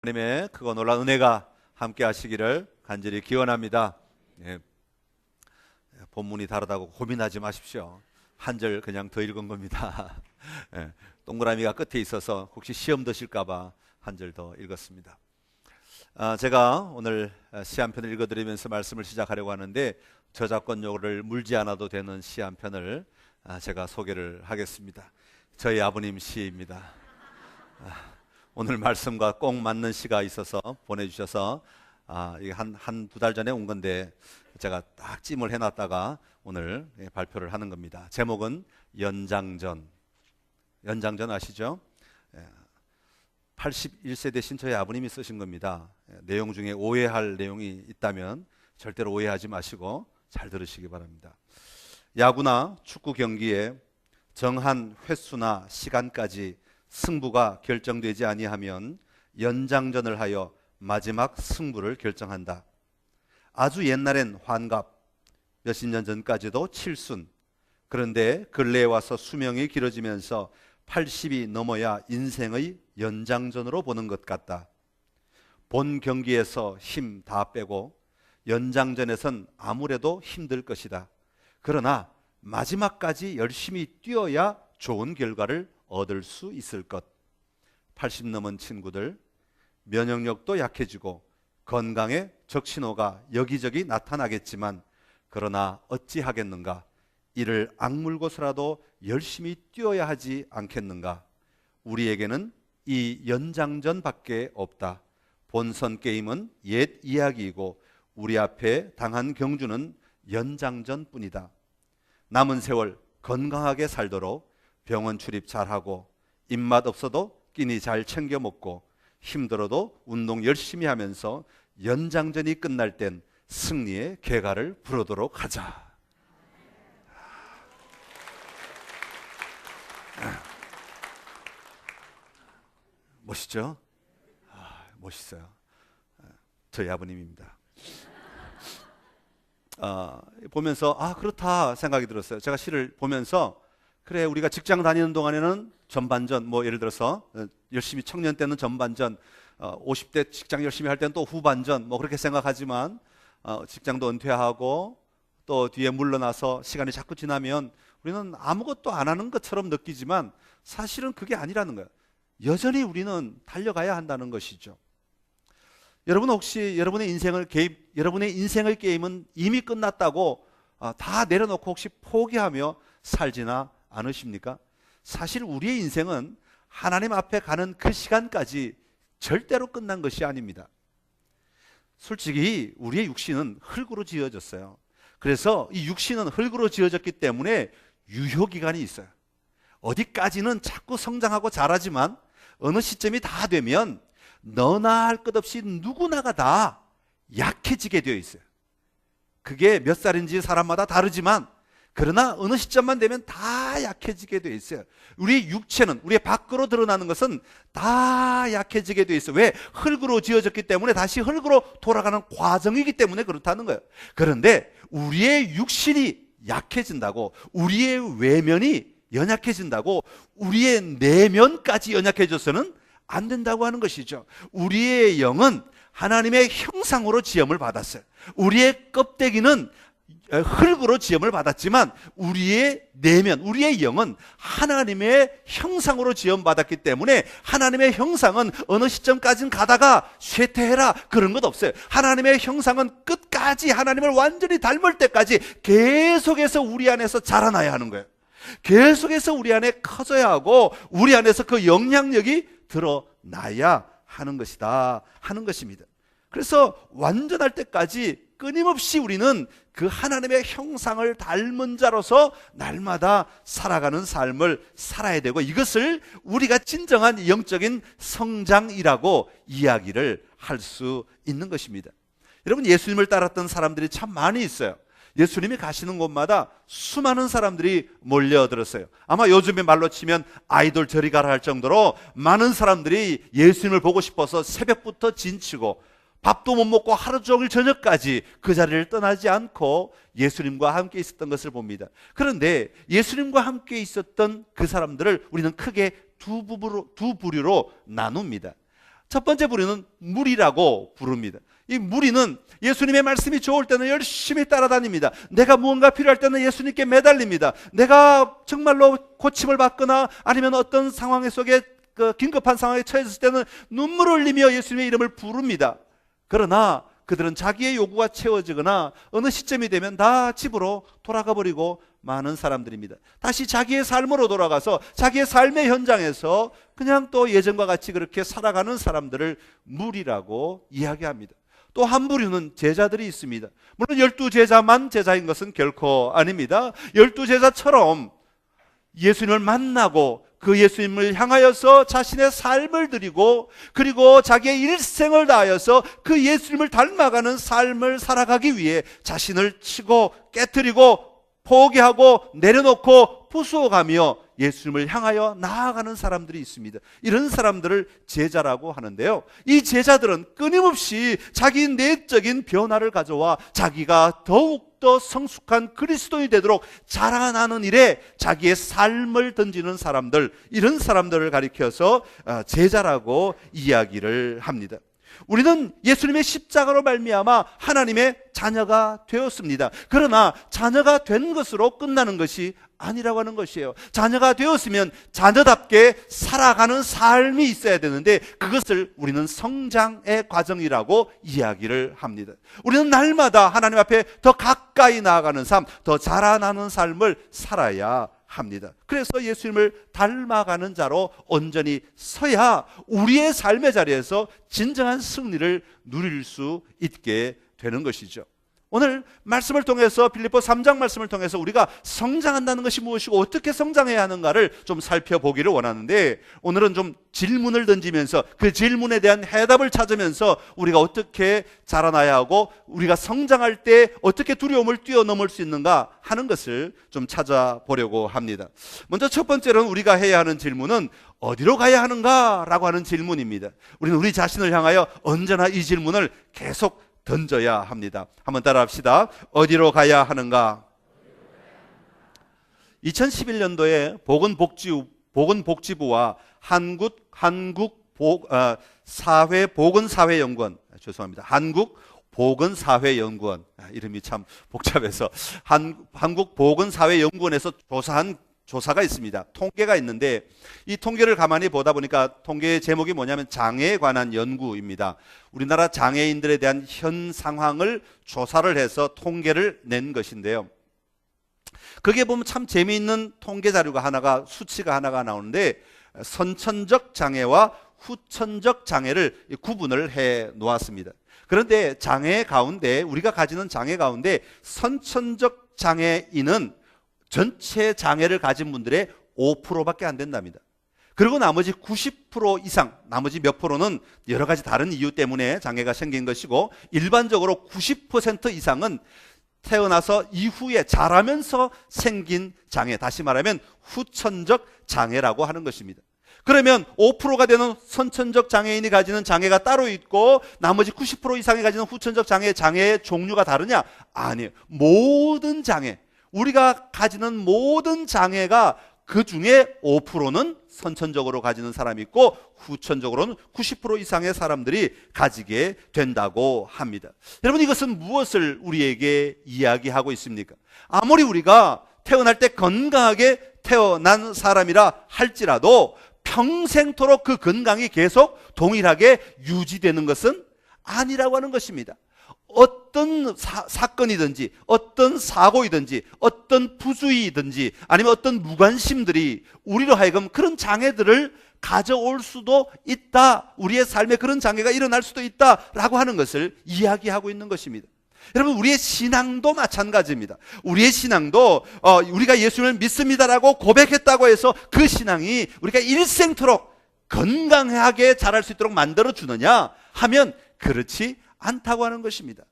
하나님의 크고 놀라운 은혜가 함께 하시기를 간절히 기원합니다. 예, 본문이 다르다고 고민하지 마십시오. 한 절 그냥 더 읽은 겁니다. 예, 동그라미가 끝에 있어서 혹시 시험 드실까봐 한 절 더 읽었습니다. 제가 오늘 시 한 편을 읽어드리면서 말씀을 시작하려고 하는데 저작권료를 물지 않아도 되는 시 한 편을 제가 소개를 하겠습니다. 저희 아버님 시입니다. 오늘 말씀과 꼭 맞는 시가 있어서 보내주셔서 이게 한두 달 전에 온 건데 제가 딱 찜을 해놨다가 오늘 발표를 하는 겁니다. 제목은 연장전. 연장전 아시죠? 81세 되신 저희 아버님이 쓰신 겁니다. 내용 중에 오해할 내용이 있다면 절대로 오해하지 마시고 잘 들으시기 바랍니다. 야구나 축구 경기에 정한 횟수나 시간까지 승부가 결정되지 아니하면 연장전을 하여 마지막 승부를 결정한다. 아주 옛날엔 환갑, 몇십 년 전까지도 칠순, 그런데 근래에 와서 수명이 길어지면서 80이 넘어야 인생의 연장전으로 보는 것 같다. 본 경기에서 힘 다 빼고 연장전에선 아무래도 힘들 것이다. 그러나 마지막까지 열심히 뛰어야 좋은 결과를 얻을 수 있을 것. 80 넘은 친구들, 면역력도 약해지고 건강에 적신호가 여기저기 나타나겠지만 그러나 어찌하겠는가? 이를 악물고서라도 열심히 뛰어야 하지 않겠는가? 우리에게는 이 연장전밖에 없다. 본선 게임은 옛 이야기이고 우리 앞에 당한 경주는 연장전뿐이다. 남은 세월 건강하게 살도록 병원 출입 잘하고 입맛 없어도 끼니 잘 챙겨 먹고 힘들어도 운동 열심히 하면서 연장전이 끝날 땐 승리의 개가를 부르도록 하자. 멋있죠? 멋있어요. 저희 아버님입니다. 보면서 그렇다 생각이 들었어요. 제가 시를 보면서 그래, 우리가 직장 다니는 동안에는 전반전, 뭐 예를 들어서 열심히 청년 때는 전반전, 50대 직장 열심히 할 때는 또 후반전, 뭐 그렇게 생각하지만 직장도 은퇴하고 또 뒤에 물러나서 시간이 자꾸 지나면 우리는 아무것도 안 하는 것처럼 느끼지만 사실은 그게 아니라는 거예요. 여전히 우리는 달려가야 한다는 것이죠. 여러분 혹시 여러분의 인생의 게임은 이미 끝났다고 다 내려놓고 혹시 포기하며 살지나 않으십니까? 사실 우리의 인생은 하나님 앞에 가는 그 시간까지 절대로 끝난 것이 아닙니다. 솔직히 우리의 육신은 흙으로 지어졌어요. 그래서 이 육신은 흙으로 지어졌기 때문에 유효기간이 있어요. 어디까지는 자꾸 성장하고 자라지만 어느 시점이 다 되면 너나 할 것 없이 누구나가 다 약해지게 되어 있어요. 그게 몇 살인지 사람마다 다르지만 그러나 어느 시점만 되면 다 약해지게 되어 있어요. 우리 육체는, 우리의 밖으로 드러나는 것은 다 약해지게 되어 있어요. 왜? 흙으로 지어졌기 때문에 다시 흙으로 돌아가는 과정이기 때문에 그렇다는 거예요. 그런데 우리의 육신이 약해진다고, 우리의 외면이 연약해진다고, 우리의 내면까지 연약해져서는 안 된다고 하는 것이죠. 우리의 영은 하나님의 형상으로 지음을 받았어요. 우리의 껍데기는 흙으로 지음을 받았지만 우리의 내면, 우리의 영은 하나님의 형상으로 지음 받았기 때문에 하나님의 형상은 어느 시점까지는 가다가 쇠퇴해라 그런 것 없어요. 하나님의 형상은 끝까지 하나님을 완전히 닮을 때까지 계속해서 우리 안에서 자라나야 하는 거예요. 계속해서 우리 안에 커져야 하고 우리 안에서 그 영향력이 드러나야 하는 것이다 하는 것입니다. 그래서 완전할 때까지 끊임없이 우리는 그 하나님의 형상을 닮은 자로서 날마다 살아가는 삶을 살아야 되고 이것을 우리가 진정한 영적인 성장이라고 이야기를 할 수 있는 것입니다. 여러분, 예수님을 따랐던 사람들이 참 많이 있어요. 예수님이 가시는 곳마다 수많은 사람들이 몰려들었어요. 아마 요즘의 말로 치면 아이돌 저리 가라 할 정도로 많은 사람들이 예수님을 보고 싶어서 새벽부터 진치고 밥도 못 먹고 하루 종일 저녁까지 그 자리를 떠나지 않고 예수님과 함께 있었던 것을 봅니다. 그런데 예수님과 함께 있었던 그 사람들을 우리는 크게 두 부류로 나눕니다. 첫 번째 무리는 무리라고 부릅니다. 이 무리는 예수님의 말씀이 좋을 때는 열심히 따라다닙니다. 내가 무언가 필요할 때는 예수님께 매달립니다. 내가 정말로 고침을 받거나 아니면 어떤 상황 속에 긴급한 상황에 처했을 때는 눈물을 흘리며 예수님의 이름을 부릅니다. 그러나 그들은 자기의 요구가 채워지거나 어느 시점이 되면 다 집으로 돌아가 버리고 많은 사람들입니다. 다시 자기의 삶으로 돌아가서 자기의 삶의 현장에서 그냥 또 예전과 같이 그렇게 살아가는 사람들을 무리라고 이야기합니다. 또 한 부류는 제자들이 있습니다. 물론 12제자만 제자인 것은 결코 아닙니다. 12제자처럼 예수님을 만나고 그 예수님을 향하여서 자신의 삶을 드리고 그리고 자기의 일생을 다하여서 그 예수님을 닮아가는 삶을 살아가기 위해 자신을 치고 깨트리고 포기하고 내려놓고 부수어가며 예수님을 향하여 나아가는 사람들이 있습니다. 이런 사람들을 제자라고 하는데요, 이 제자들은 끊임없이 자기 내적인 변화를 가져와 자기가 더욱더 성숙한 그리스도인이 되도록 자라나는 일에 자기의 삶을 던지는 사람들, 이런 사람들을 가리켜서 제자라고 이야기를 합니다. 우리는 예수님의 십자가로 말미암아 하나님의 자녀가 되었습니다. 그러나 자녀가 된 것으로 끝나는 것이 아니라고 하는 것이에요. 자녀가 되었으면 자녀답게 살아가는 삶이 있어야 되는데 그것을 우리는 성장의 과정이라고 이야기를 합니다. 우리는 날마다 하나님 앞에 더 가까이 나아가는 삶, 더 자라나는 삶을 살아야 합니다. 그래서 예수님을 닮아가는 자로 온전히 서야 우리의 삶의 자리에서 진정한 승리를 누릴 수 있게 되는 것이죠. 오늘 말씀을 통해서 빌립보 3장 말씀을 통해서 우리가 성장한다는 것이 무엇이고 어떻게 성장해야 하는가를 좀 살펴보기를 원하는데, 오늘은 좀 질문을 던지면서 그 질문에 대한 해답을 찾으면서 우리가 어떻게 자라나야 하고 우리가 성장할 때 어떻게 두려움을 뛰어넘을 수 있는가 하는 것을 좀 찾아보려고 합니다. 먼저 첫 번째로는 우리가 해야 하는 질문은 어디로 가야 하는가 라고 하는 질문입니다. 우리는 우리 자신을 향하여 언제나 이 질문을 계속 던져야 합니다. 한번 따라 합시다. 어디로 가야 하는가? 2011년도에 보건복지부와 한국보건사회연구원, 죄송합니다. 한국보건사회연구원, 이름이 참 복잡해서 한국보건사회연구원에서 조사한 조사가 있습니다. 통계가 있는데 이 통계를 가만히 보다 보니까 통계의 제목이 뭐냐면 장애에 관한 연구입니다. 우리나라 장애인들에 대한 현 상황을 조사를 해서 통계를 낸 것인데요, 거기에 보면 참 재미있는 통계 자료가 하나가, 수치가 하나가 나오는데 선천적 장애와 후천적 장애를 구분을 해 놓았습니다. 그런데 장애 가운데, 우리가 가지는 장애 가운데 선천적 장애인은 전체 장애를 가진 분들의 5%밖에 안 된답니다. 그리고 나머지 90% 이상, 나머지 몇 프로는 여러 가지 다른 이유 때문에 장애가 생긴 것이고, 일반적으로 90% 이상은 태어나서 이후에 자라면서 생긴 장애, 다시 말하면 후천적 장애라고 하는 것입니다. 그러면 5%가 되는 선천적 장애인이 가지는 장애가 따로 있고 나머지 90% 이상이 가지는 후천적 장애의 종류가 다르냐? 아니에요. 모든 장애, 우리가 가지는 모든 장애가 그 중에 5%는 선천적으로 가지는 사람이 있고 후천적으로는 90% 이상의 사람들이 가지게 된다고 합니다. 여러분, 이것은 무엇을 우리에게 이야기하고 있습니까? 아무리 우리가 태어날 때 건강하게 태어난 사람이라 할지라도 평생토록 그 건강이 계속 동일하게 유지되는 것은 아니라고 하는 것입니다. 어떤 사건이든지 어떤 사고이든지 어떤 부주의이든지 아니면 어떤 무관심들이 우리로 하여금 그런 장애들을 가져올 수도 있다, 우리의 삶에 그런 장애가 일어날 수도 있다라고 하는 것을 이야기하고 있는 것입니다. 여러분, 우리의 신앙도 마찬가지입니다. 우리의 신앙도 우리가 예수님을 믿습니다라고 고백했다고 해서 그 신앙이 우리가 일생토록 건강하게 자랄 수 있도록 만들어주느냐 하면 그렇지 않다고 하는 것입니다.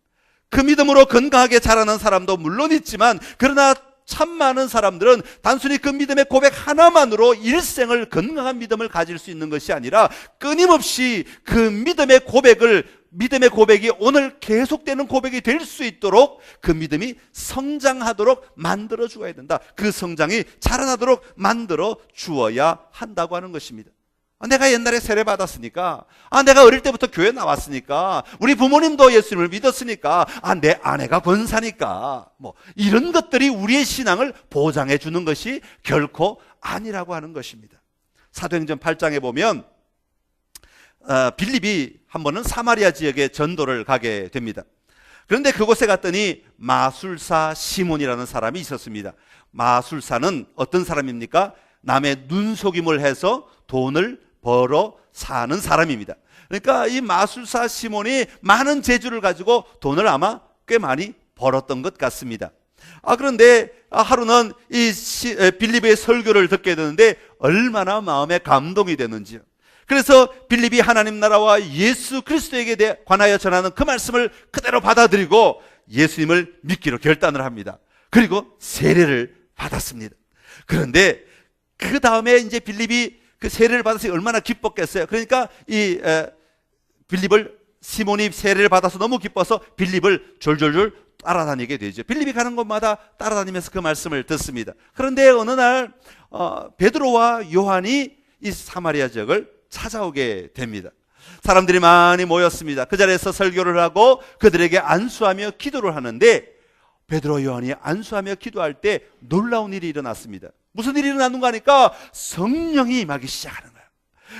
그 믿음으로 건강하게 자라는 사람도 물론 있지만, 그러나 참 많은 사람들은 단순히 그 믿음의 고백 하나만으로 일생을 건강한 믿음을 가질 수 있는 것이 아니라 끊임없이 그 믿음의 고백이 오늘 계속되는 고백이 될 수 있도록 그 믿음이 성장하도록 만들어 주어야 된다. 그 성장이 자라나도록 만들어 주어야 한다고 하는 것입니다. 내가 옛날에 세례 받았으니까, 내가 어릴 때부터 교회 나왔으니까, 우리 부모님도 예수님을 믿었으니까, 내 아내가 권사니까, 이런 것들이 우리의 신앙을 보장해 주는 것이 결코 아니라고 하는 것입니다. 사도행전 8장에 보면 빌립이 한 번은 사마리아 지역에 전도를 가게 됩니다. 그런데 그곳에 갔더니 마술사 시몬이라는 사람이 있었습니다. 마술사는 어떤 사람입니까? 남의 눈속임을 해서 돈을 벌어 사는 사람입니다. 그러니까 이 마술사 시몬이 많은 재주를 가지고 돈을 아마 꽤 많이 벌었던 것 같습니다. 그런데 하루는 이 빌립의 설교를 듣게 되는데 얼마나 마음에 감동이 되는지요. 그래서 빌립이 하나님 나라와 예수 그리스도에게 관하여 전하는 그 말씀을 그대로 받아들이고 예수님을 믿기로 결단을 합니다. 그리고 세례를 받았습니다. 그런데 그 다음에 이제 빌립이 그 세례를 받아서 얼마나 기뻤겠어요. 그러니까 이 시몬이 세례를 받아서 너무 기뻐서 빌립을 졸졸졸 따라다니게 되죠. 빌립이 가는 곳마다 따라다니면서 그 말씀을 듣습니다. 그런데 어느 날 베드로와 요한이 이 사마리아 지역을 찾아오게 됩니다. 사람들이 많이 모였습니다. 그 자리에서 설교를 하고 그들에게 안수하며 기도를 하는데 베드로 요한이 안수하며 기도할 때 놀라운 일이 일어났습니다. 무슨 일이 일어났는가 하니까 성령이 임하기 시작하는 거예요.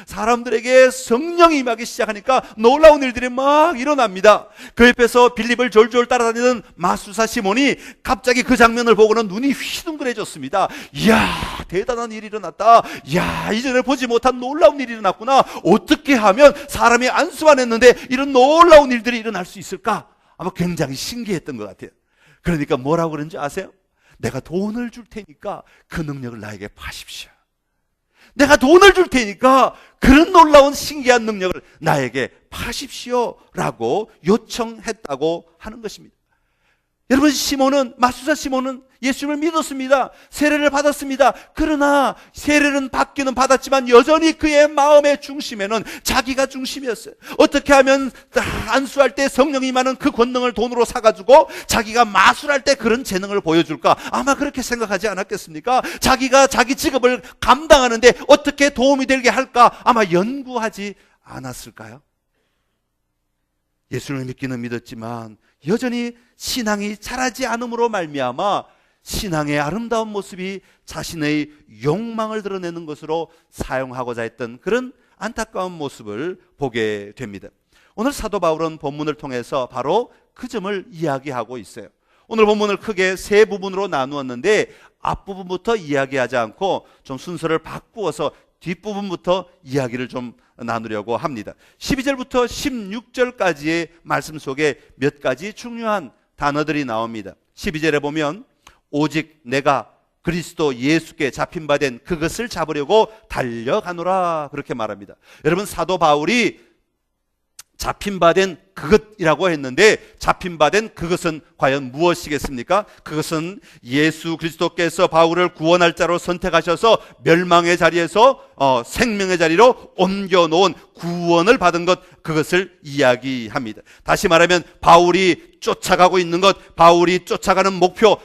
사람들에게 성령이 임하기 시작하니까 놀라운 일들이 막 일어납니다. 그 옆에서 빌립을 졸졸 따라다니는 마술사 시몬이 갑자기 그 장면을 보고는 눈이 휘둥그레졌습니다. 이야, 대단한 일이 일어났다. 이야, 이전에 보지 못한 놀라운 일이 일어났구나. 어떻게 하면 사람이 안수만 했는데 이런 놀라운 일들이 일어날 수 있을까? 아마 굉장히 신기했던 것 같아요. 그러니까 뭐라고 그런지 아세요? 내가 돈을 줄 테니까 그 능력을 나에게 파십시오. 내가 돈을 줄 테니까 그런 놀라운 신기한 능력을 나에게 파십시오라고 요청했다고 하는 것입니다. 여러분, 마술사 시몬은 예수님을 믿었습니다. 세례를 받았습니다. 그러나 세례는 받기는 받았지만 여전히 그의 마음의 중심에는 자기가 중심이었어요. 어떻게 하면 안수할 때 성령이 임하는 그 권능을 돈으로 사가지고 자기가 마술할 때 그런 재능을 보여줄까? 아마 그렇게 생각하지 않았겠습니까? 자기가 자기 직업을 감당하는데 어떻게 도움이 되게 할까? 아마 연구하지 않았을까요? 예수를 믿기는 믿었지만 여전히 신앙이 자라지 않음으로 말미암아 신앙의 아름다운 모습이 자신의 욕망을 드러내는 것으로 사용하고자 했던 그런 안타까운 모습을 보게 됩니다. 오늘 사도 바울은 본문을 통해서 바로 그 점을 이야기하고 있어요. 오늘 본문을 크게 세 부분으로 나누었는데 앞부분부터 이야기하지 않고 좀 순서를 바꾸어서 뒷부분부터 이야기를 좀 나누려고 합니다. 12절부터 16절까지의 말씀 속에 몇 가지 중요한 단어들이 나옵니다. 12절에 보면 오직 내가 그리스도 예수께 잡힌 바 된 그것을 잡으려고 달려가노라 그렇게 말합니다. 여러분, 사도 바울이 잡힌 바 된 그것이라고 했는데 잡힌 바 된 그것은 과연 무엇이겠습니까? 그것은 예수 그리스도께서 바울을 구원할 자로 선택하셔서 멸망의 자리에서 생명의 자리로 옮겨놓은 구원을 받은 것, 그것을 이야기합니다. 다시 말하면 바울이 쫓아가고 있는 것, 바울이 쫓아가는 목표,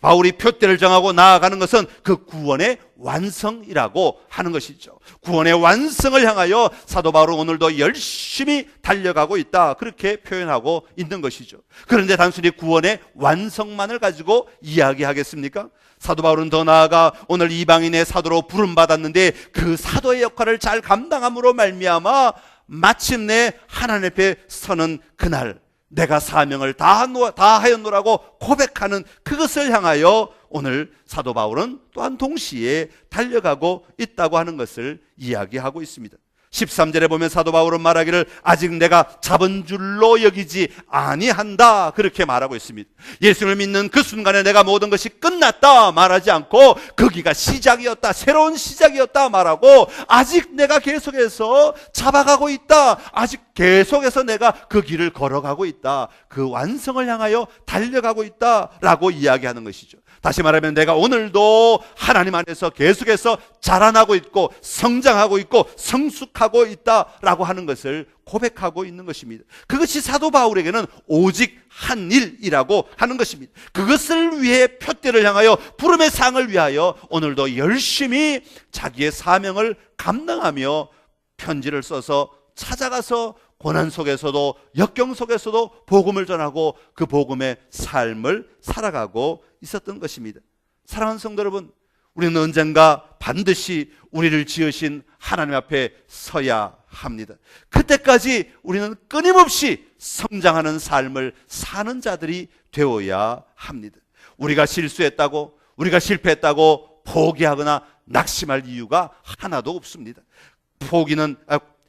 바울이 표대를 정하고 나아가는 것은 그 구원의 완성이라고 하는 것이죠. 구원의 완성을 향하여 사도 바울은 오늘도 열심히 달려가고 있다, 그렇게 표현하고 있는 것이죠. 그런데 단순히 구원의 완성만을 가지고 이야기하겠습니까? 사도 바울은 더 나아가 오늘 이방인의 사도로 부름받았는데 그 사도의 역할을 잘 감당함으로 말미암아 마침내 하나님 앞에 서는 그날, 내가 사명을 다하였노라고 고백하는 그것을 향하여 오늘 사도 바울은 또한 동시에 달려가고 있다고 하는 것을 이야기하고 있습니다. 13절에 보면 사도 바울은 말하기를 아직 내가 잡은 줄로 여기지 아니한다, 그렇게 말하고 있습니다. 예수를 믿는 그 순간에 내가 모든 것이 끝났다 말하지 않고 거기가 시작이었다, 새로운 시작이었다 말하고 아직 내가 계속해서 잡아가고 있다, 아직 계속해서 내가 그 길을 걸어가고 있다, 그 완성을 향하여 달려가고 있다라고 이야기하는 것이죠. 다시 말하면 내가 오늘도 하나님 안에서 계속해서 자라나고 있고 성장하고 있고 성숙하고 있다라고 하는 것을 고백하고 있는 것입니다. 그것이 사도 바울에게는 오직 한 일이라고 하는 것입니다. 그것을 위해 표대를 향하여 부름의 상을 위하여 오늘도 열심히 자기의 사명을 감당하며 편지를 써서 찾아가서 고난 속에서도 역경 속에서도 복음을 전하고 그 복음의 삶을 살아가고 있었던 것입니다. 사랑하는 성도 여러분, 우리는 언젠가 반드시 우리를 지으신 하나님 앞에 서야 합니다. 그때까지 우리는 끊임없이 성장하는 삶을 사는 자들이 되어야 합니다. 우리가 실수했다고, 우리가 실패했다고 포기하거나 낙심할 이유가 하나도 없습니다.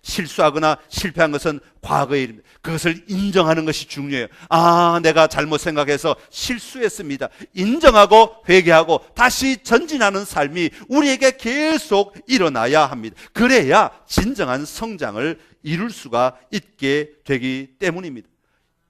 실수하거나 실패한 것은 과거의 일입니다. 그것을 인정하는 것이 중요해요. 내가 잘못 생각해서 실수했습니다. 인정하고 회개하고 다시 전진하는 삶이 우리에게 계속 일어나야 합니다. 그래야 진정한 성장을 이룰 수가 있게 되기 때문입니다.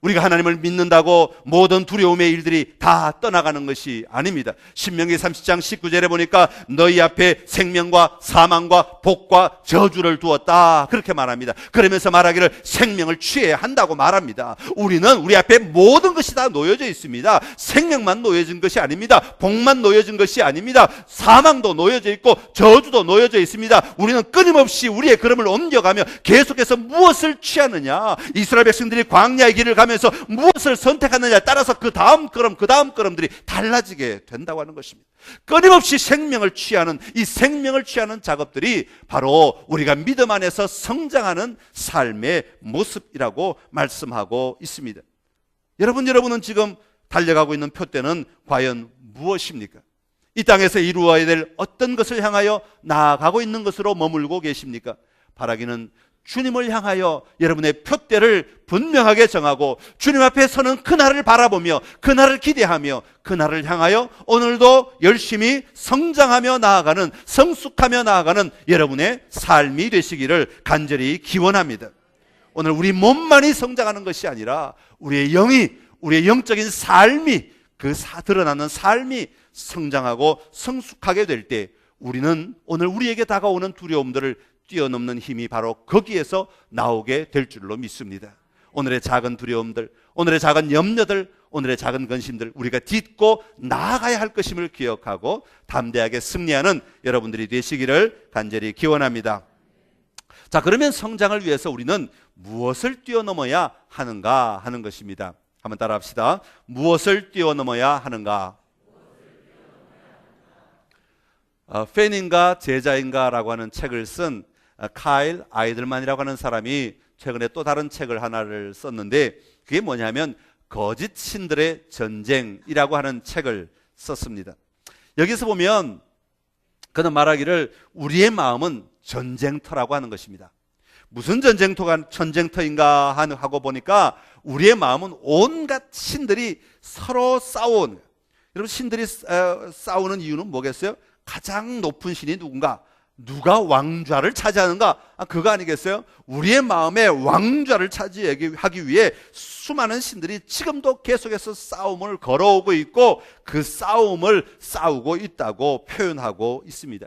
우리가 하나님을 믿는다고 모든 두려움의 일들이 다 떠나가는 것이 아닙니다. 신명기 30장 19절에 보니까 너희 앞에 생명과 사망과 복과 저주를 두었다, 그렇게 말합니다. 그러면서 말하기를 생명을 취해야 한다고 말합니다. 우리는 우리 앞에 모든 것이 다 놓여져 있습니다. 생명만 놓여진 것이 아닙니다. 복만 놓여진 것이 아닙니다. 사망도 놓여져 있고 저주도 놓여져 있습니다. 우리는 끊임없이 우리의 걸음을 옮겨가며 계속해서 무엇을 취하느냐, 이스라엘 백성들이 광야의 길을 가면서 무엇을 선택하느냐에 따라서 그 다음 걸음들이 달라지게 된다고 하는 것입니다. 끊임없이 생명을 취하는, 이 생명을 취하는 작업들이 바로 우리가 믿음 안에서 성장하는 삶의 모습이라고 말씀하고 있습니다. 여러분은 지금 달려가고 있는 표대는 과연 무엇입니까? 이 땅에서 이루어야 될 어떤 것을 향하여 나아가고 있는 것으로 머물고 계십니까? 바라기는 주님을 향하여 여러분의 표대를 분명하게 정하고 주님 앞에 서는 그날을 바라보며 그날을 기대하며 그날을 향하여 오늘도 열심히 성장하며 나아가는, 성숙하며 나아가는 여러분의 삶이 되시기를 간절히 기원합니다. 오늘 우리 몸만이 성장하는 것이 아니라 우리의 영이, 우리의 영적인 삶이, 드러나는 삶이 성장하고 성숙하게 될 때 우리는 오늘 우리에게 다가오는 두려움들을 뛰어넘는 힘이 바로 거기에서 나오게 될 줄로 믿습니다. 오늘의 작은 두려움들, 오늘의 작은 염려들, 오늘의 작은 근심들 우리가 딛고 나아가야 할 것임을 기억하고 담대하게 승리하는 여러분들이 되시기를 간절히 기원합니다. 자, 그러면 성장을 위해서 우리는 무엇을 뛰어넘어야 하는가 하는 것입니다. 한번 따라합시다. 무엇을 뛰어넘어야 하는가? 팬인가 제자인가라고 하는 책을 쓴 카일 아이들만이라고 하는 사람이 최근에 또 다른 책을 하나를 썼는데 그게 뭐냐면 거짓 신들의 전쟁이라고 하는 책을 썼습니다. 여기서 보면 그는 말하기를 우리의 마음은 전쟁터라고 하는 것입니다. 무슨 전쟁터인가 하고 보니까 우리의 마음은 온갖 신들이 서로 싸우는, 여러분 신들이 싸우는 이유는 뭐겠어요? 가장 높은 신이 누가 왕좌를 차지하는가? 그거 아니겠어요? 우리의 마음에 왕좌를 차지하기 위해 수많은 신들이 지금도 계속해서 싸움을 걸어오고 있고 그 싸움을 싸우고 있다고 표현하고 있습니다.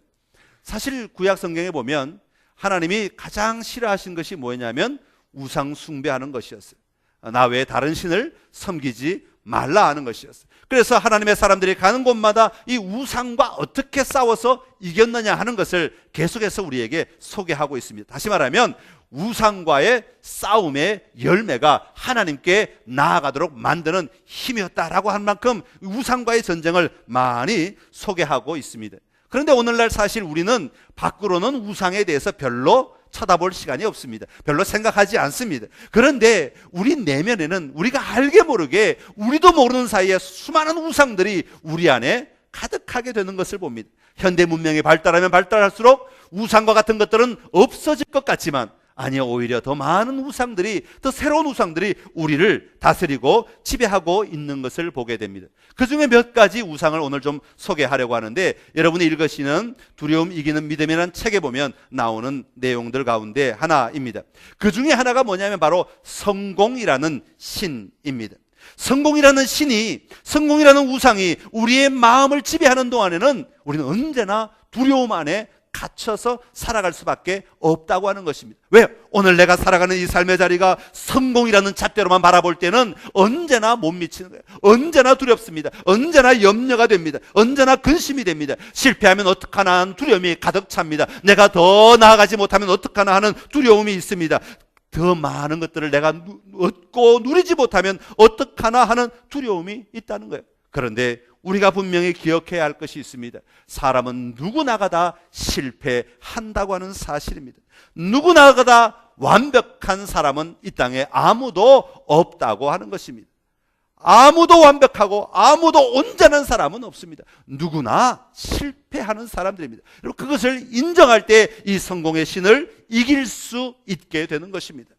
사실 구약 성경에 보면 하나님이 가장 싫어하신 것이 뭐냐면 우상 숭배하는 것이었어요. 나 외에 다른 신을 섬기지 말라 하는 것이었어요. 그래서 하나님의 사람들이 가는 곳마다 이 우상과 어떻게 싸워서 이겼느냐 하는 것을 계속해서 우리에게 소개하고 있습니다. 다시 말하면 우상과의 싸움의 열매가 하나님께 나아가도록 만드는 힘이었다라고 한 만큼 우상과의 전쟁을 많이 소개하고 있습니다. 그런데 오늘날 사실 우리는 밖으로는 우상에 대해서 별로 쳐다볼 시간이 없습니다. 별로 생각하지 않습니다. 그런데 우리 내면에는 우리가 알게 모르게 우리도 모르는 사이에 수많은 우상들이 우리 안에 가득하게 되는 것을 봅니다. 현대 문명이 발달하면 발달할수록 우상과 같은 것들은 없어질 것 같지만 아니요, 오히려 더 많은 우상들이, 더 새로운 우상들이 우리를 다스리고 지배하고 있는 것을 보게 됩니다. 그 중에 몇 가지 우상을 오늘 좀 소개하려고 하는데 여러분이 읽으시는 두려움 이기는 믿음이라는 책에 보면 나오는 내용들 가운데 하나입니다. 그 중에 하나가 뭐냐면 바로 성공이라는 신입니다. 성공이라는 우상이 우리의 마음을 지배하는 동안에는 우리는 언제나 두려움 안에 갇혀서 살아갈 수밖에 없다고 하는 것입니다. 왜? 오늘 내가 살아가는 이 삶의 자리가 성공이라는 잣대로만 바라볼 때는 언제나 못 미치는 거예요. 언제나 두렵습니다. 언제나 염려가 됩니다. 언제나 근심이 됩니다. 실패하면 어떡하나 하는 두려움이 가득 찹니다. 내가 더 나아가지 못하면 어떡하나 하는 두려움이 있습니다. 더 많은 것들을 내가 얻고 누리지 못하면 어떡하나 하는 두려움이 있다는 거예요. 그런데 우리가 분명히 기억해야 할 것이 있습니다. 사람은 누구나가 다 실패한다고 하는 사실입니다. 누구나가 다 완벽한 사람은 이 땅에 아무도 없다고 하는 것입니다. 아무도 완벽하고 아무도 온전한 사람은 없습니다. 누구나 실패하는 사람들입니다. 그리고 그것을 인정할 때 이 성공의 신을 이길 수 있게 되는 것입니다.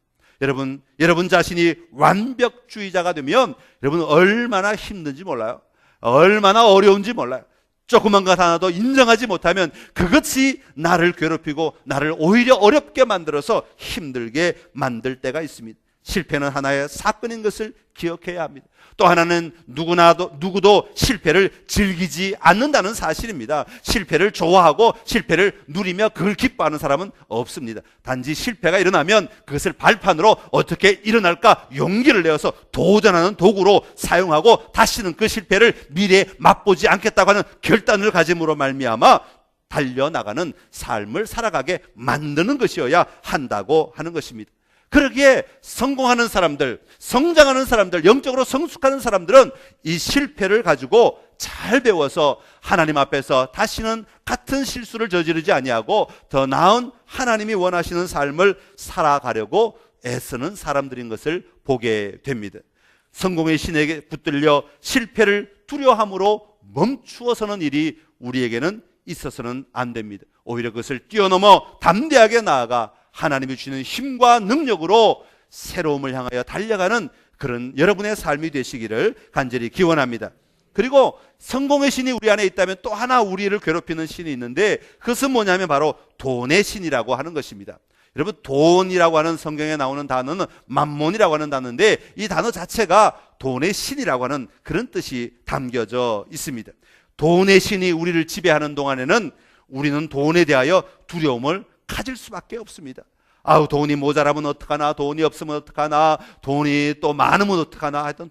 여러분 자신이 완벽주의자가 되면 여러분 얼마나 힘든지 몰라요. 얼마나 어려운지 몰라요. 조그만 것 하나도 인정하지 못하면 그것이 나를 괴롭히고 나를 오히려 어렵게 만들어서 힘들게 만들 때가 있습니다. 실패는 하나의 사건인 것을 기억해야 합니다. 또 하나는 누구도 실패를 즐기지 않는다는 사실입니다. 실패를 좋아하고 실패를 누리며 그걸 기뻐하는 사람은 없습니다. 단지 실패가 일어나면 그것을 발판으로 어떻게 일어날까 용기를 내어서 도전하는 도구로 사용하고 다시는 그 실패를 미래에 맛보지 않겠다고 하는 결단을 가짐으로 말미암아 달려나가는 삶을 살아가게 만드는 것이어야 한다고 하는 것입니다. 그러기에 성공하는 사람들, 성장하는 사람들, 영적으로 성숙하는 사람들은 이 실패를 가지고 잘 배워서 하나님 앞에서 다시는 같은 실수를 저지르지 아니하고 더 나은 하나님이 원하시는 삶을 살아가려고 애쓰는 사람들인 것을 보게 됩니다. 성공의 신에게 붙들려 실패를 두려워함으로 멈추어서는 일이 우리에게는 있어서는 안 됩니다. 오히려 그것을 뛰어넘어 담대하게 나아가 하나님이 주시는 힘과 능력으로 새로움을 향하여 달려가는 그런 여러분의 삶이 되시기를 간절히 기원합니다. 그리고 성공의 신이 우리 안에 있다면 또 하나 우리를 괴롭히는 신이 있는데 그것은 뭐냐면 바로 돈의 신이라고 하는 것입니다. 여러분 돈이라고 하는 성경에 나오는 단어는 만몬이라고 하는 단어인데 이 단어 자체가 돈의 신이라고 하는 그런 뜻이 담겨져 있습니다. 돈의 신이 우리를 지배하는 동안에는 우리는 돈에 대하여 두려움을 가질 수밖에 없습니다. 아우 돈이 모자라면 어떡하나, 돈이 없으면 어떡하나, 돈이 또 많으면 어떡하나, 하여튼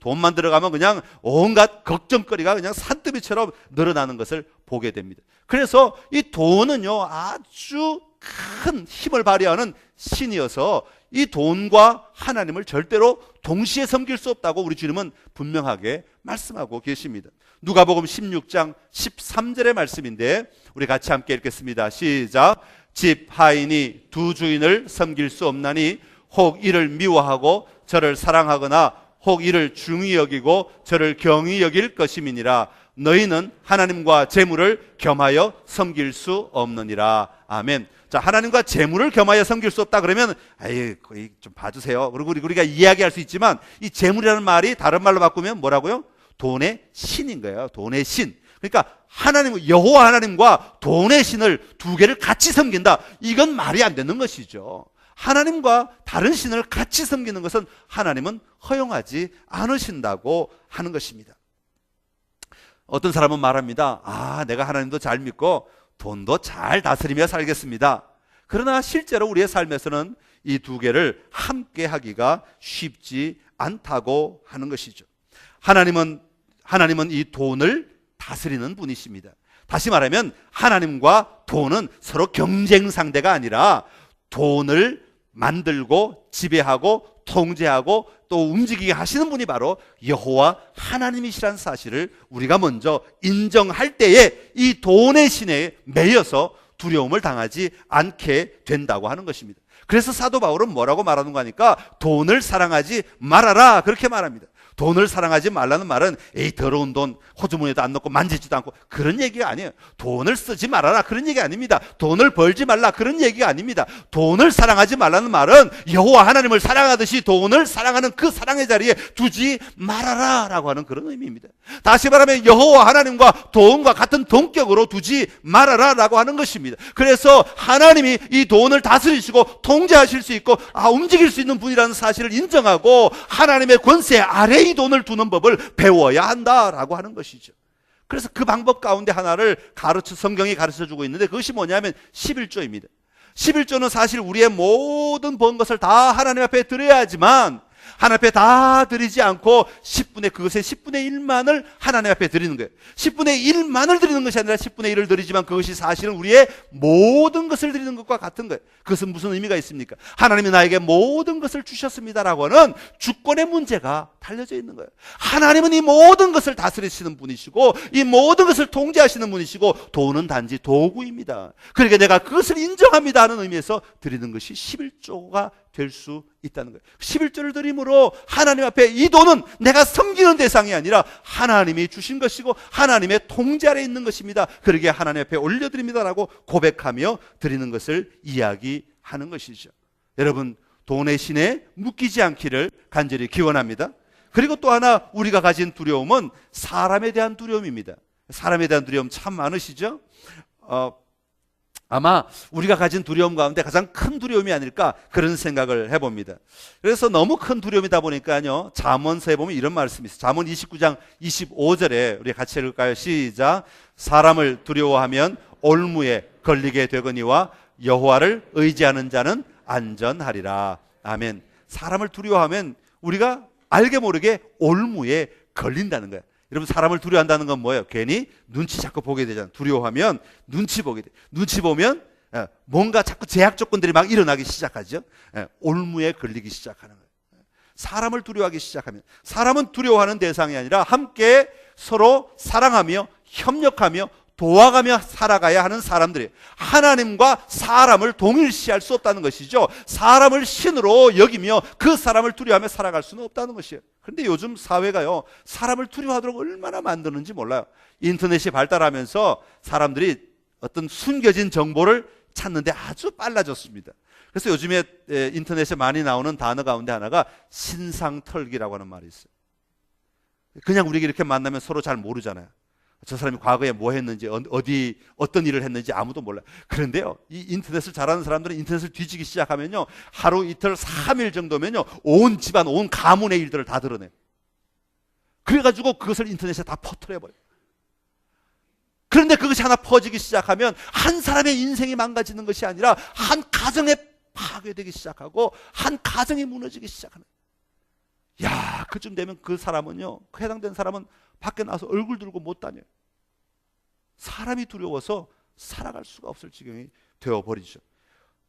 돈만 들어가면 그냥 온갖 걱정거리가 그냥 산더미처럼 늘어나는 것을 보게 됩니다. 그래서 이 돈은요 아주 큰 힘을 발휘하는 신이어서 이 돈과 하나님을 절대로 동시에 섬길 수 없다고 우리 주님은 분명하게 말씀하고 계십니다. 누가복음 16장 13절의 말씀인데 우리 같이 함께 읽겠습니다. 시작. 집 하인이 두 주인을 섬길 수 없나니 혹 이를 미워하고 저를 사랑하거나 혹 이를 중히 여기고 저를 경히 여길 것임이니라. 너희는 하나님과 재물을 겸하여 섬길 수 없느니라. 아멘. 자, 하나님과 재물을 겸하여 섬길 수 없다 그러면 좀 봐주세요. 그리고 우리가 이야기할 수 있지만 이 재물이라는 말이 다른 말로 바꾸면 뭐라고요? 돈의 신인 거예요. 돈의 신. 그러니까 하나님, 여호와 하나님과 돈의 신을 두 개를 같이 섬긴다. 이건 말이 안 되는 것이죠. 하나님과 다른 신을 같이 섬기는 것은 하나님은 허용하지 않으신다고 하는 것입니다. 어떤 사람은 말합니다. 내가 하나님도 잘 믿고 돈도 잘 다스리며 살겠습니다. 그러나 실제로 우리의 삶에서는 이 두 개를 함께 하기가 쉽지 않다고 하는 것이죠. 하나님은 이 돈을 다스리는 분이십니다. 다시 말하면 하나님과 돈은 서로 경쟁 상대가 아니라 돈을 만들고 지배하고 통제하고 또 움직이게 하시는 분이 바로 여호와 하나님이시라는 사실을 우리가 먼저 인정할 때에 이 돈의 신에 매여서 두려움을 당하지 않게 된다고 하는 것입니다. 그래서 사도 바울은 뭐라고 말하는가 하니까 돈을 사랑하지 말아라 그렇게 말합니다. 돈을 사랑하지 말라는 말은 더러운 돈 호주머니에도 안 넣고 만지지도 않고 그런 얘기가 아니에요. 돈을 쓰지 말아라 그런 얘기 아닙니다. 돈을 벌지 말라 그런 얘기가 아닙니다. 돈을 사랑하지 말라는 말은 여호와 하나님을 사랑하듯이 돈을 사랑하는 그 사랑의 자리에 두지 말아라 라고 하는 그런 의미입니다. 다시 말하면 여호와 하나님과 돈과 같은 동격으로 두지 말아라 라고 하는 것입니다. 그래서 하나님이 이 돈을 다스리시고 통제하실 수 있고 움직일 수 있는 분이라는 사실을 인정하고 하나님의 권세 아래에 이 돈을 두는 법을 배워야 한다라고 하는 것이죠. 그래서 그 방법 가운데 하나를 성경이 가르쳐주고 있는데 그것이 뭐냐면 11조입니다. 11조는 사실 우리의 모든 번 것을 다 하나님 앞에 드려야 하지만 하나님 앞에 다 드리지 않고 그것의 10분의 1만을 하나님 앞에 드리는 거예요. 10분의 1만을 드리는 것이 아니라 10분의 1을 드리지만 그것이 사실은 우리의 모든 것을 드리는 것과 같은 거예요. 그것은 무슨 의미가 있습니까? 하나님이 나에게 모든 것을 주셨습니다라고 하는 주권의 문제가 달려져 있는 거예요. 하나님은 이 모든 것을 다스리시는 분이시고 이 모든 것을 통제하시는 분이시고 돈은 단지 도구입니다. 그러니까 내가 그것을 인정합니다 하는 의미에서 드리는 것이 11조가 될 수 있다는 거예요. 11조를 드림으로 하나님 앞에 이 돈은 내가 섬기는 대상이 아니라 하나님이 주신 것이고 하나님의 통제 아래 있는 것입니다. 그러기에 하나님 앞에 올려드립니다라고 고백하며 드리는 것을 이야기하는 것이죠. 여러분, 돈의 신에 묶이지 않기를 간절히 기원합니다. 그리고 또 하나 우리가 가진 두려움은 사람에 대한 두려움입니다. 사람에 대한 두려움 참 많으시죠? 아마 우리가 가진 두려움 가운데 가장 큰 두려움이 아닐까 그런 생각을 해봅니다. 그래서 너무 큰 두려움이다 보니까요, 잠언서에 보면 이런 말씀이 있어요. 잠언 29장 25절에 우리 같이 읽을까요? 시작. 사람을 두려워하면 올무에 걸리게 되거니와 여호와를 의지하는 자는 안전하리라. 아멘. 사람을 두려워하면 우리가 알게 모르게 올무에 걸린다는 거예요. 여러분, 사람을 두려워한다는 건 뭐예요? 괜히 눈치 자꾸 보게 되잖아요. 두려워하면 눈치 보게 돼. 눈치 보면 뭔가 자꾸 제약 조건들이 막 일어나기 시작하죠. 올무에 걸리기 시작하는 거예요. 사람을 두려워하기 시작하면, 사람은 두려워하는 대상이 아니라 함께 서로 사랑하며 협력하며 도와가며 살아가야 하는 사람들이에요. 하나님과 사람을 동일시할 수 없다는 것이죠. 사람을 신으로 여기며 그 사람을 두려워하며 살아갈 수는 없다는 것이에요. 그런데 요즘 사회가요, 사람을 두려워하도록 얼마나 만드는지 몰라요. 인터넷이 발달하면서 사람들이 어떤 숨겨진 정보를 찾는데 아주 빨라졌습니다. 그래서 요즘에 인터넷에 많이 나오는 단어 가운데 하나가 신상털기라고 하는 말이 있어요. 그냥 우리가 이렇게 만나면 서로 잘 모르잖아요. 저 사람이 과거에 뭐 했는지, 어떤 일을 했는지 아무도 몰라요. 그런데요, 이 인터넷을 잘하는 사람들은 인터넷을 뒤지기 시작하면요, 하루 이틀 3일 정도면요, 온 집안, 온 가문의 일들을 다 드러내요. 그래가지고 그것을 인터넷에 다 퍼뜨려버려요. 그런데 그것이 하나 퍼지기 시작하면 한 사람의 인생이 망가지는 것이 아니라 한 가정에 파괴되기 시작하고 한 가정이 무너지기 시작하는 거예요. 야, 그쯤 되면 그 사람은요, 그 해당된 사람은 밖에 나와서 얼굴 들고 못 다녀요. 사람이 두려워서 살아갈 수가 없을 지경이 되어버리죠.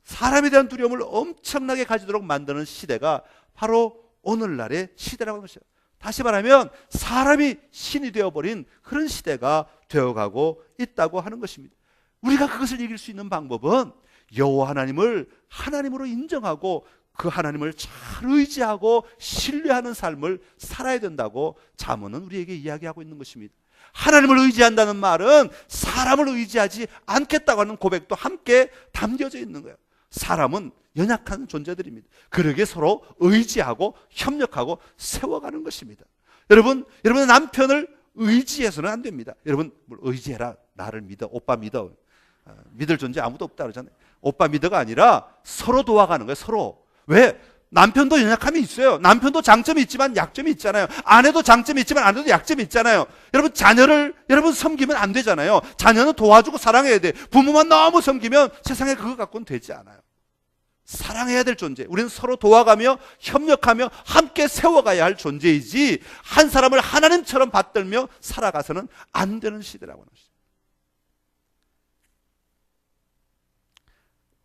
사람에 대한 두려움을 엄청나게 가지도록 만드는 시대가 바로 오늘날의 시대라고 하는 것이에요. 다시 말하면 사람이 신이 되어버린 그런 시대가 되어가고 있다고 하는 것입니다. 우리가 그것을 이길 수 있는 방법은 여호와 하나님을 하나님으로 인정하고 그 하나님을 잘 의지하고 신뢰하는 삶을 살아야 된다고 잠언은 우리에게 이야기하고 있는 것입니다. 하나님을 의지한다는 말은 사람을 의지하지 않겠다고 하는 고백도 함께 담겨져 있는 거예요. 사람은 연약한 존재들입니다. 그러게 서로 의지하고 협력하고 세워가는 것입니다. 여러분의 남편을 의지해서는 안 됩니다. 여러분, 의지해라. 나를 믿어. 오빠 믿어. 믿을 존재 아무도 없다 그러잖아요. 오빠 믿어가 아니라 서로 도와가는 거예요. 서로. 왜? 남편도 연약함이 있어요. 남편도 장점이 있지만 약점이 있잖아요. 아내도 장점이 있지만 아내도 약점이 있잖아요. 여러분, 자녀를 섬기면 안 되잖아요. 자녀는 도와주고 사랑해야 돼. 부모만 너무 섬기면 세상에 그거 갖고는 되지 않아요. 사랑해야 될 존재. 우리는 서로 도와가며 협력하며 함께 세워가야 할 존재이지 한 사람을 하나님처럼 받들며 살아가서는 안 되는 시대라고 하는 것이죠.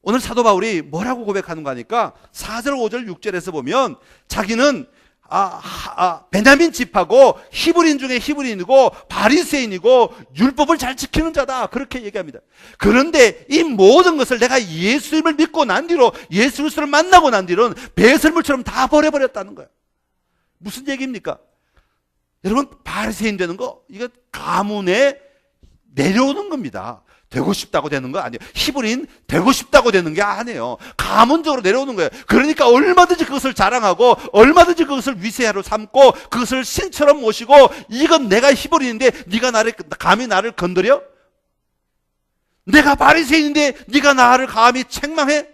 오늘 사도 바울이 뭐라고 고백하는가 하니까 4절, 5절, 6절에서 보면 자기는 베냐민 집하고 히브리인 중에 히브리인이고 바리새인이고 율법을 잘 지키는 자다 그렇게 얘기합니다. 그런데 이 모든 것을 내가 예수님을 믿고 난 뒤로 예수 그리스도를 만나고 난 뒤로는 배설물처럼 다 버려버렸다는 거예요. 무슨 얘기입니까? 여러분, 바리새인 되는 거 이거 가문에 내려오는 겁니다. 되고 싶다고 되는 거 아니에요. 히브리인 되고 싶다고 되는 게 아니에요. 가문적으로 내려오는 거예요. 그러니까 얼마든지 그것을 자랑하고 얼마든지 그것을 위세하로 삼고 그것을 신처럼 모시고 이건 내가 히브리인인데 네가 감히 나를 건드려? 내가 바리새인인데 네가 나를 감히 책망해?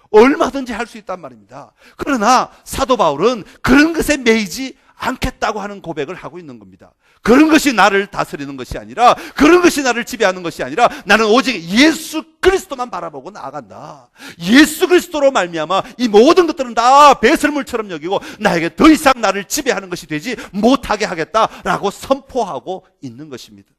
얼마든지 할 수 있단 말입니다. 그러나 사도 바울은 그런 것에 매이지 않겠다고 하는 고백을 하고 있는 겁니다. 그런 것이 나를 다스리는 것이 아니라, 그런 것이 나를 지배하는 것이 아니라, 나는 오직 예수 그리스도만 바라보고 나아간다. 예수 그리스도로 말미암아 이 모든 것들은 다 배설물처럼 여기고 나에게 더 이상 나를 지배하는 것이 되지 못하게 하겠다라고 선포하고 있는 것입니다.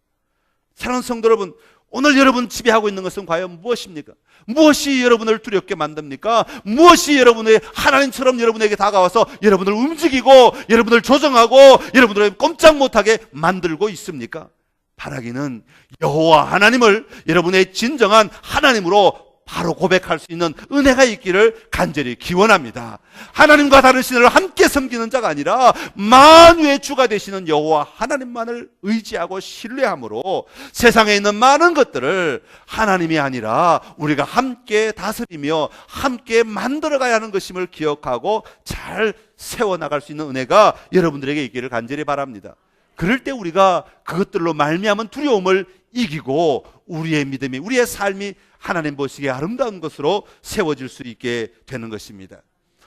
사랑하는 성도 여러분, 오늘 여러분 지배하고 있는 것은 과연 무엇입니까? 무엇이 여러분을 두렵게 만듭니까? 무엇이 여러분의 하나님처럼 여러분에게 다가와서 여러분을 움직이고 여러분을 조정하고 여러분을 꼼짝 못하게 만들고 있습니까? 바라기는 여호와 하나님을 여러분의 진정한 하나님으로 바로 고백할 수 있는 은혜가 있기를 간절히 기원합니다. 하나님과 다른 신을 함께 섬기는 자가 아니라 만유의 주가 되시는 여호와 하나님만을 의지하고 신뢰함으로 세상에 있는 많은 것들을 하나님이 아니라 우리가 함께 다스리며 함께 만들어가야 하는 것임을 기억하고 잘 세워나갈 수 있는 은혜가 여러분들에게 있기를 간절히 바랍니다. 그럴 때 우리가 그것들로 말미암은 두려움을 이기고 우리의 믿음이, 우리의 삶이 하나님 보시기에 아름다운 것으로 세워질 수 있게 되는 것입니다.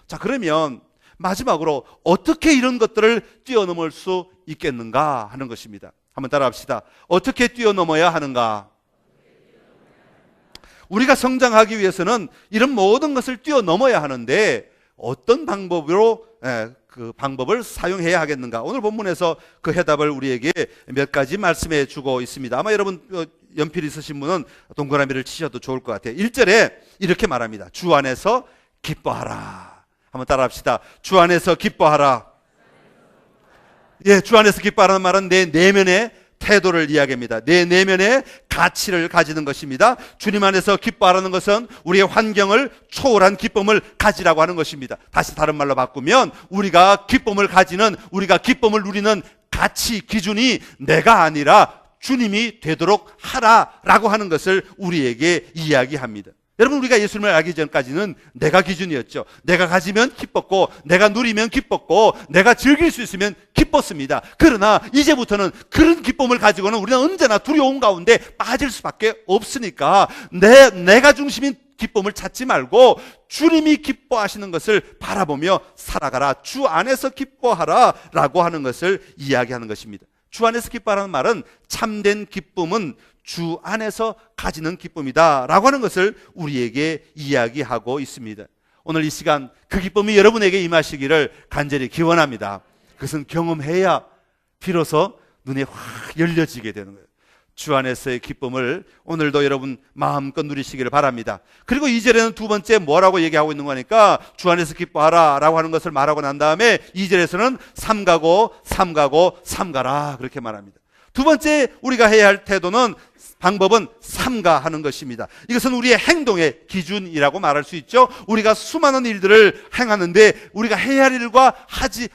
자, 그러면 마지막으로 어떻게 이런 것들을 뛰어넘을 수 있겠는가 하는 것입니다. 한번 따라합시다. 어떻게 뛰어넘어야 하는가? 우리가 성장하기 위해서는 이런 모든 것을 뛰어넘어야 하는데 어떤 방법으로 그 방법을 사용해야 하겠는가? 오늘 본문에서 그 해답을 우리에게 몇 가지 말씀해 주고 있습니다. 아마 여러분 연필 있으신 분은 동그라미를 치셔도 좋을 것 같아요. 1절에 이렇게 말합니다. 주 안에서 기뻐하라. 한번 따라합시다. 주 안에서 기뻐하라. 예, 주 안에서 기뻐하라는 말은 내 내면의 태도를 이야기합니다. 내 내면의 가치를 가지는 것입니다. 주님 안에서 기뻐하라는 것은 우리의 환경을 초월한 기쁨을 가지라고 하는 것입니다. 다시 다른 말로 바꾸면 우리가 기쁨을 가지는, 우리가 기쁨을 누리는 가치 기준이 내가 아니라 주님이 되도록 하라라고 하는 것을 우리에게 이야기합니다. 여러분, 우리가 예수님을 알기 전까지는 내가 기준이었죠. 내가 가지면 기뻤고, 내가 누리면 기뻤고, 내가 즐길 수 있으면 기뻤습니다. 그러나 이제부터는 그런 기쁨을 가지고는 우리는 언제나 두려움 가운데 빠질 수밖에 없으니까 내가 중심인 기쁨을 찾지 말고 주님이 기뻐하시는 것을 바라보며 살아가라. 주 안에서 기뻐하라 라고 하는 것을 이야기하는 것입니다. 주 안에서 기뻐하라는 말은 참된 기쁨은 주 안에서 가지는 기쁨이다 라고 하는 것을 우리에게 이야기하고 있습니다. 오늘 이 시간 그 기쁨이 여러분에게 임하시기를 간절히 기원합니다. 그것은 경험해야 비로소 눈이 확 열려지게 되는 거예요. 주 안에서의 기쁨을 오늘도 여러분 마음껏 누리시기를 바랍니다. 그리고 2절에는 두 번째 뭐라고 얘기하고 있는 거니까 주 안에서 기뻐하라 라고 하는 것을 말하고 난 다음에 2절에서는 삼가고 삼가고 삼가라 그렇게 말합니다. 두 번째 우리가 해야 할 태도는, 방법은 삼가하는 것입니다. 이것은 우리의 행동의 기준이라고 말할 수 있죠. 우리가 수많은 일들을 행하는데 우리가 해야 할 일과 하지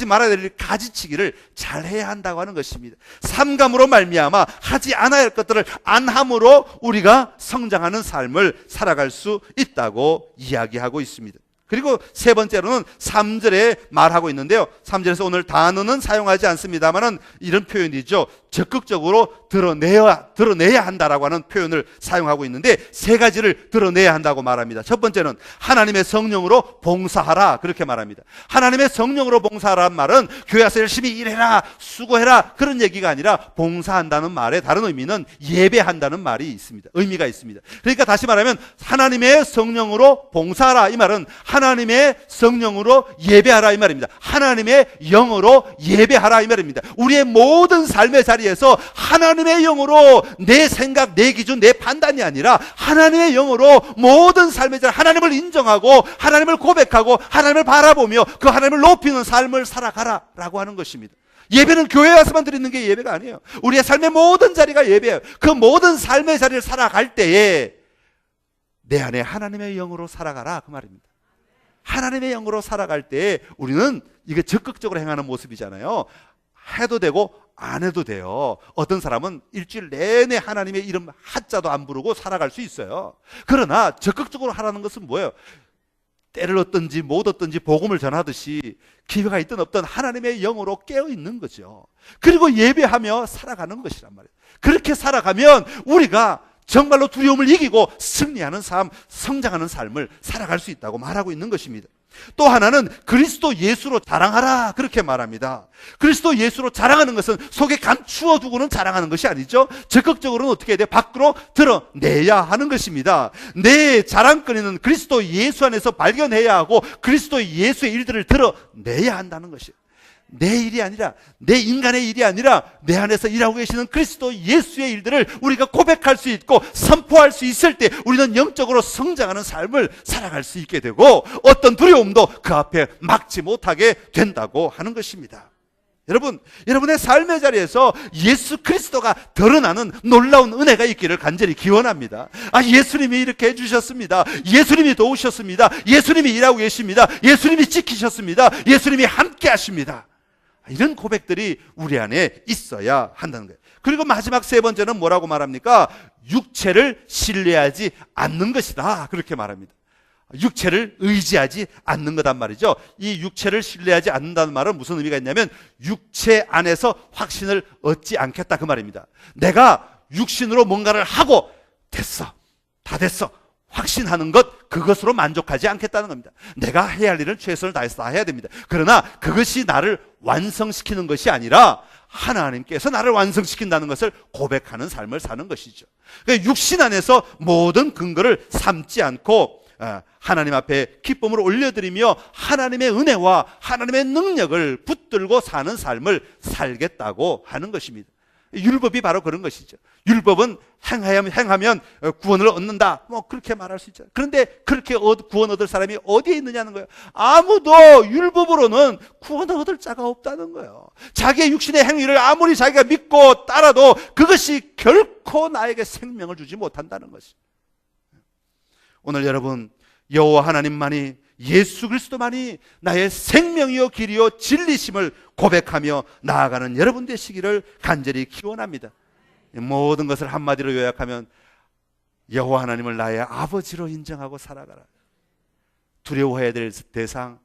말아야 될 일 가지치기를 잘 해야 한다고 하는 것입니다. 삼감으로 말미암아 하지 않아야 할 것들을 안 함으로 우리가 성장하는 삶을 살아갈 수 있다고 이야기하고 있습니다. 그리고 세 번째로는 3절에 말하고 있는데요. 3절에서 오늘 단어는 사용하지 않습니다만은 이런 표현이죠. 적극적으로 드러내야 한다라고 하는 표현을 사용하고 있는데 세 가지를 드러내야 한다고 말합니다. 첫 번째는 하나님의 성령으로 봉사하라 그렇게 말합니다. 하나님의 성령으로 봉사하라는 말은 교회 와서 열심히 일해라, 수고해라 그런 얘기가 아니라 봉사한다는 말의 다른 의미는 예배한다는 말이 있습니다. 의미가 있습니다. 그러니까 다시 말하면 하나님의 성령으로 봉사하라 이 말은 하나님의 성령으로 예배하라 이 말입니다. 하나님의 영으로 예배하라 이 말입니다. 우리의 모든 삶의 자리에서 하나님의 영으로 내 생각, 내 기준, 내 판단이 아니라 하나님의 영으로 모든 삶의 자리 하나님을 인정하고 하나님을 고백하고 하나님을 바라보며 그 하나님을 높이는 삶을 살아가라 라고 하는 것입니다. 예배는 교회에 와서만 드리는 게 예배가 아니에요. 우리의 삶의 모든 자리가 예배예요. 그 모든 삶의 자리를 살아갈 때에 내 안에 하나님의 영으로 살아가라 그 말입니다. 하나님의 영으로 살아갈 때 우리는 이게 적극적으로 행하는 모습이잖아요. 해도 되고 안 해도 돼요. 어떤 사람은 일주일 내내 하나님의 이름 한자도 안 부르고 살아갈 수 있어요. 그러나 적극적으로 하라는 것은 뭐예요? 때를 얻든지 못 얻든지 복음을 전하듯이 기회가 있든 없든 하나님의 영으로 깨어있는 거죠. 그리고 예배하며 살아가는 것이란 말이에요. 그렇게 살아가면 우리가 정말로 두려움을 이기고 승리하는 삶, 성장하는 삶을 살아갈 수 있다고 말하고 있는 것입니다. 또 하나는 그리스도 예수로 자랑하라 그렇게 말합니다. 그리스도 예수로 자랑하는 것은 속에 감추어 두고는 자랑하는 것이 아니죠. 적극적으로는 어떻게 해야 돼요? 밖으로 드러내야 하는 것입니다. 내 자랑거리는 그리스도 예수 안에서 발견해야 하고 그리스도 예수의 일들을 드러내야 한다는 것이에요. 내 일이 아니라, 내 인간의 일이 아니라 내 안에서 일하고 계시는 그리스도 예수의 일들을 우리가 고백할 수 있고 선포할 수 있을 때 우리는 영적으로 성장하는 삶을 살아갈 수 있게 되고 어떤 두려움도 그 앞에 막지 못하게 된다고 하는 것입니다. 여러분, 여러분의 삶의 자리에서 예수 그리스도가 드러나는 놀라운 은혜가 있기를 간절히 기원합니다. 예수님이 이렇게 해주셨습니다. 예수님이 도우셨습니다. 예수님이 일하고 계십니다. 예수님이 지키셨습니다. 예수님이 함께 하십니다. 이런 고백들이 우리 안에 있어야 한다는 거예요. 그리고 마지막 세 번째는 뭐라고 말합니까? 육체를 신뢰하지 않는 것이다 그렇게 말합니다. 육체를 의지하지 않는 거단 말이죠. 이 육체를 신뢰하지 않는다는 말은 무슨 의미가 있냐면 육체 안에서 확신을 얻지 않겠다 그 말입니다. 내가 육신으로 뭔가를 하고 됐어, 다 됐어 확신하는 것, 그것으로 만족하지 않겠다는 겁니다. 내가 해야 할 일은 최선을 다해서 다 해야 됩니다. 그러나 그것이 나를 완성시키는 것이 아니라 하나님께서 나를 완성시킨다는 것을 고백하는 삶을 사는 것이죠. 그러니까 육신 안에서 모든 근거를 삼지 않고 하나님 앞에 기쁨을 올려드리며 하나님의 은혜와 하나님의 능력을 붙들고 사는 삶을 살겠다고 하는 것입니다. 율법이 바로 그런 것이죠. 율법은 행하면 구원을 얻는다, 뭐 그렇게 말할 수 있죠. 그런데 그렇게 구원 얻을 사람이 어디에 있느냐는 거예요. 아무도 율법으로는 구원을 얻을 자가 없다는 거예요. 자기의 육신의 행위를 아무리 자기가 믿고 따라도 그것이 결코 나에게 생명을 주지 못한다는 것이. 오늘 여러분, 여호와 하나님만이, 예수 그리스도만이 나의 생명이요 길이요 진리심을 고백하며 나아가는 여러분 되시기를 간절히 기원합니다. 모든 것을 한마디로 요약하면 여호와 하나님을 나의 아버지로 인정하고 살아가라. 두려워해야 될 대상,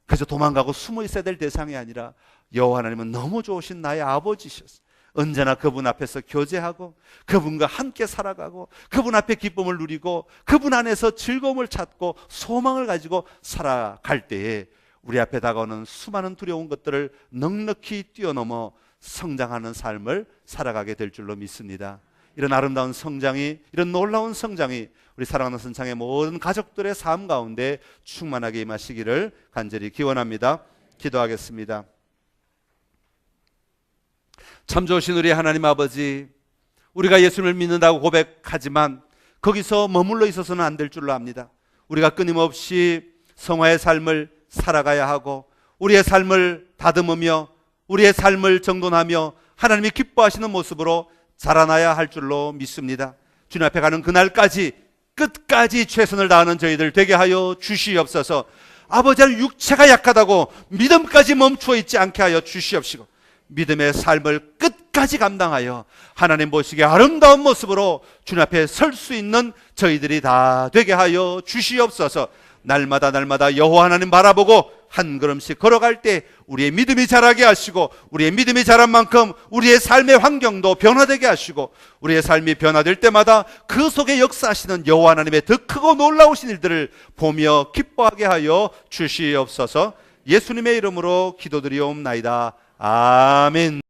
그저 도망가고 숨어 있어야 될 대상이 아니라 여호와 하나님은 너무 좋으신 나의 아버지셨어요. 언제나 그분 앞에서 교제하고 그분과 함께 살아가고 그분 앞에 기쁨을 누리고 그분 안에서 즐거움을 찾고 소망을 가지고 살아갈 때에 우리 앞에 다가오는 수많은 두려운 것들을 넉넉히 뛰어넘어 성장하는 삶을 살아가게 될 줄로 믿습니다. 이런 아름다운 성장이, 이런 놀라운 성장이 우리 사랑하는 선창의 모든 가족들의 삶 가운데 충만하게 임하시기를 간절히 기원합니다. 기도하겠습니다. 참 좋으신 우리 하나님 아버지, 우리가 예수님을 믿는다고 고백하지만 거기서 머물러 있어서는 안 될 줄로 압니다. 우리가 끊임없이 성화의 삶을 살아가야 하고 우리의 삶을 다듬으며 우리의 삶을 정돈하며 하나님이 기뻐하시는 모습으로 자라나야 할 줄로 믿습니다. 주님 앞에 가는 그날까지 끝까지 최선을 다하는 저희들 되게 하여 주시옵소서. 아버지는 육체가 약하다고 믿음까지 멈추어 있지 않게 하여 주시옵시고 믿음의 삶을 끝까지 감당하여 하나님 보시기에 아름다운 모습으로 주님 앞에 설 수 있는 저희들이 다 되게 하여 주시옵소서. 날마다 여호와 하나님 바라보고 한 걸음씩 걸어갈 때 우리의 믿음이 자라게 하시고 우리의 믿음이 자란 만큼 우리의 삶의 환경도 변화되게 하시고 우리의 삶이 변화될 때마다 그 속에 역사하시는 여호와 하나님의 더 크고 놀라우신 일들을 보며 기뻐하게 하여 주시옵소서. 예수님의 이름으로 기도드리옵나이다. 아멘.